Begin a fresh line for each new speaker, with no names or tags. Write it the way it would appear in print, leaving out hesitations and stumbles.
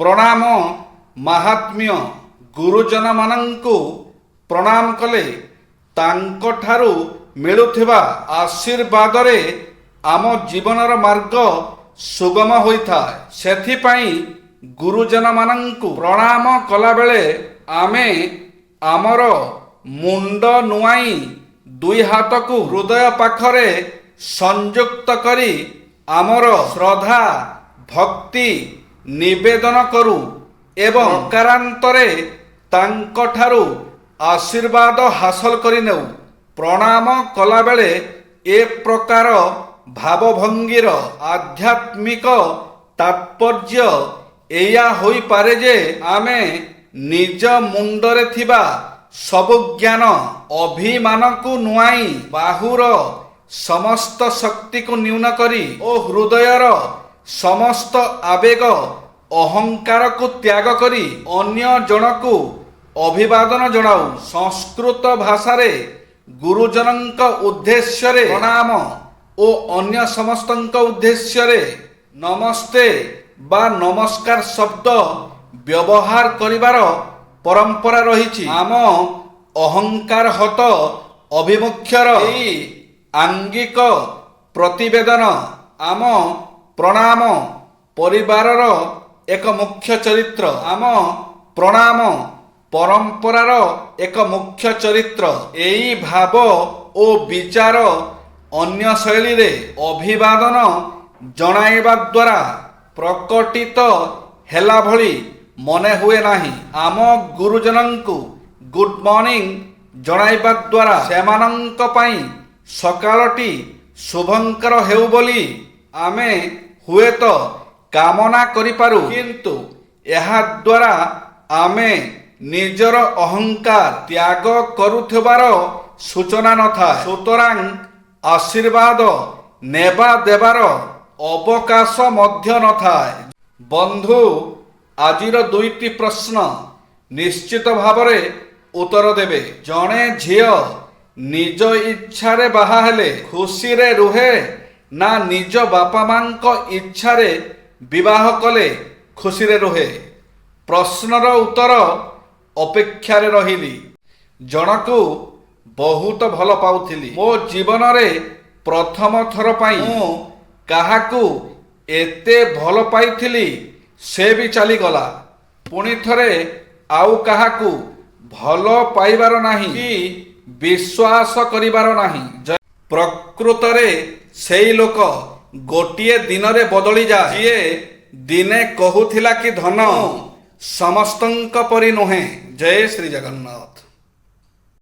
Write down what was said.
ପ୍ରଣାମ ମାହାତ୍ମ୍ୟ ଗୁରୁଜନମାନଙ୍କୁ ପ୍ରଣାମ କଲେ ତାଙ୍କଠାରୁ ମିଳୁଥିବା ଆଶୀର୍ବାଦରେ ଆମ ଜୀବନର ମାର୍ଗ ସୁଗମ ହୋଇଥାଏ। ସେଥିପାଇଁ ଗୁରୁଜନମାନଙ୍କୁ ପ୍ରଣାମ କଲାବେଳେ ଆମେ ଆମର ମୁଣ୍ଡ ନୁଆଇଁ ଦୁଇ ହାତକୁ ହୃଦୟ ପାଖରେ ସଂଯୁକ୍ତ କରି ଆମର ଶ୍ରଦ୍ଧା ଭକ୍ତି ନିବେଦନ କରୁ ଏବଂ ପ୍ରକାରାନ୍ତରେ ତାଙ୍କଠାରୁ ଆଶୀର୍ବାଦ ହାସଲ କରିନେଉ। ପ୍ରଣାମ କଲାବେଳେ ଏ ପ୍ରକାର ଭାବଭଙ୍ଗୀର ଆଧ୍ୟାତ୍ମିକ ତାତ୍ପର୍ଯ୍ୟ ଏଇଆ ହୋଇପାରେ ଯେ ଆମେ ନିଜ ମୁଣ୍ଡରେ ଥିବା ସବୁ ଜ୍ଞାନ ଅଭିମାନକୁ ନୁଆଇଁ ବାହୁର ସମସ୍ତ ଶକ୍ତିକୁ ନ୍ୟୁନ କରି ଓ ହୃଦୟର ସମସ୍ତ ଆବେଗ ଅହଙ୍କାରକୁ ତ୍ୟାଗ କରି ଅନ୍ୟ ଜଣକୁ ଅଭିବାଦନ ଜଣାଉ। ସଂସ୍କୃତ ଭାଷାରେ ଗୁରୁଜନଙ୍କ ଉଦ୍ଦେଶ୍ୟରେ ପ୍ରଣାମ ଓ ଅନ୍ୟ ସମସ୍ତଙ୍କ ଉଦ୍ଦେଶ୍ୟରେ ନମସ୍ତେ ବା ନମସ୍କାର ଶବ୍ଦ ବ୍ୟବହାର କରିବାର ପରମ୍ପରା ରହିଛି। ଆମ ଅହଙ୍କାର ହତ ଅଭିମୁଖ୍ୟର ଏହି ଆଙ୍ଗିକ ପ୍ରତିବେଦନ ଆମ ପ୍ରଣାମ ପରିବାରର ଏକ ମୁଖ୍ୟ ଚରିତ୍ର। ଆମ ପ୍ରଣାମ ପରମ୍ପରାର ଏକ ମୁଖ୍ୟ ଚରିତ୍ର। ଏହି ଭାବ ଓ ବିଚାର ଅନ୍ୟ ଶୈଳୀରେ ଅଭିବାଦନ ଜଣାଇବା ଦ୍ୱାରା ପ୍ରକଟିତ ହେଲା ଭଳି ମନେ ହୁଏ ନାହିଁ। ଆମ ଗୁରୁଜନଙ୍କୁ ଗୁଡ୍ ମର୍ଣ୍ଣିଂ ଜଣାଇବା ଦ୍ୱାରା ସେମାନଙ୍କ ପାଇଁ ସକାଳଟି ଶୁଭଙ୍କର ହେଉ ବୋଲି ଆମେ ହୁଏତ କାମନା କରିପାରୁ, କିନ୍ତୁ ଏହା ଦ୍ୱାରା ଆମେ ନିଜର ଅହଙ୍କାର ତ୍ୟାଗ କରୁଥିବାର ସୂଚନା ନଥାଏ। ସୁତରାଂ ଆଶୀର୍ବାଦ ନେବା ଦେବାର ଅବକାଶ ମଧ୍ୟ ନଥାଏ। ବନ୍ଧୁ, ଆଜିର ଦୁଇଟି ପ୍ରଶ୍ନ ନିଶ୍ଚିତ ଭାବରେ ଉତ୍ତର ଦେବେ। ଜଣେ ଝିଅ ନିଜ ଇଚ୍ଛାରେ ବାହା ହେଲେ ଖୁସିରେ ରୁହେ ନା ନିଜ ବାପା ମାଙ୍କ ଇଚ୍ଛାରେ ବିବାହ କଲେ ଖୁସିରେ ରୁହେ? ପ୍ରଶ୍ନର ଉତ୍ତର ଅପେକ୍ଷାରେ ରହିଲି। ଜଣକୁ ବହୁତ ଭଲ ପାଉଥିଲି। ମୋ ଜୀବନରେ ପ୍ରଥମ ଥର ପାଇଁ ମୁଁ କାହାକୁ ଏତେ ଭଲ ପାଇଥିଲି ସେ ବି ଚାଲିଗଲା। ପୁଣି ଥରେ ଆଉ କାହାକୁ ଭଲ ପାଇବାର ନାହିଁ କି ବିଶ୍ୱାସ କରିବାର ନାହିଁ। ପ୍ରକୃତରେ ସେଇ ଲୋକ ଗୋଟିଏ ଦିନରେ ବଦଳିଯାଏ। ଯିଏ ଦିନେ କହୁଥିଲା କି ଧନ ସମସ୍ତଙ୍କ ପରି ନୁହେଁ। ଜୟ ଶ୍ରୀ ଜଗନ୍ନାଥ।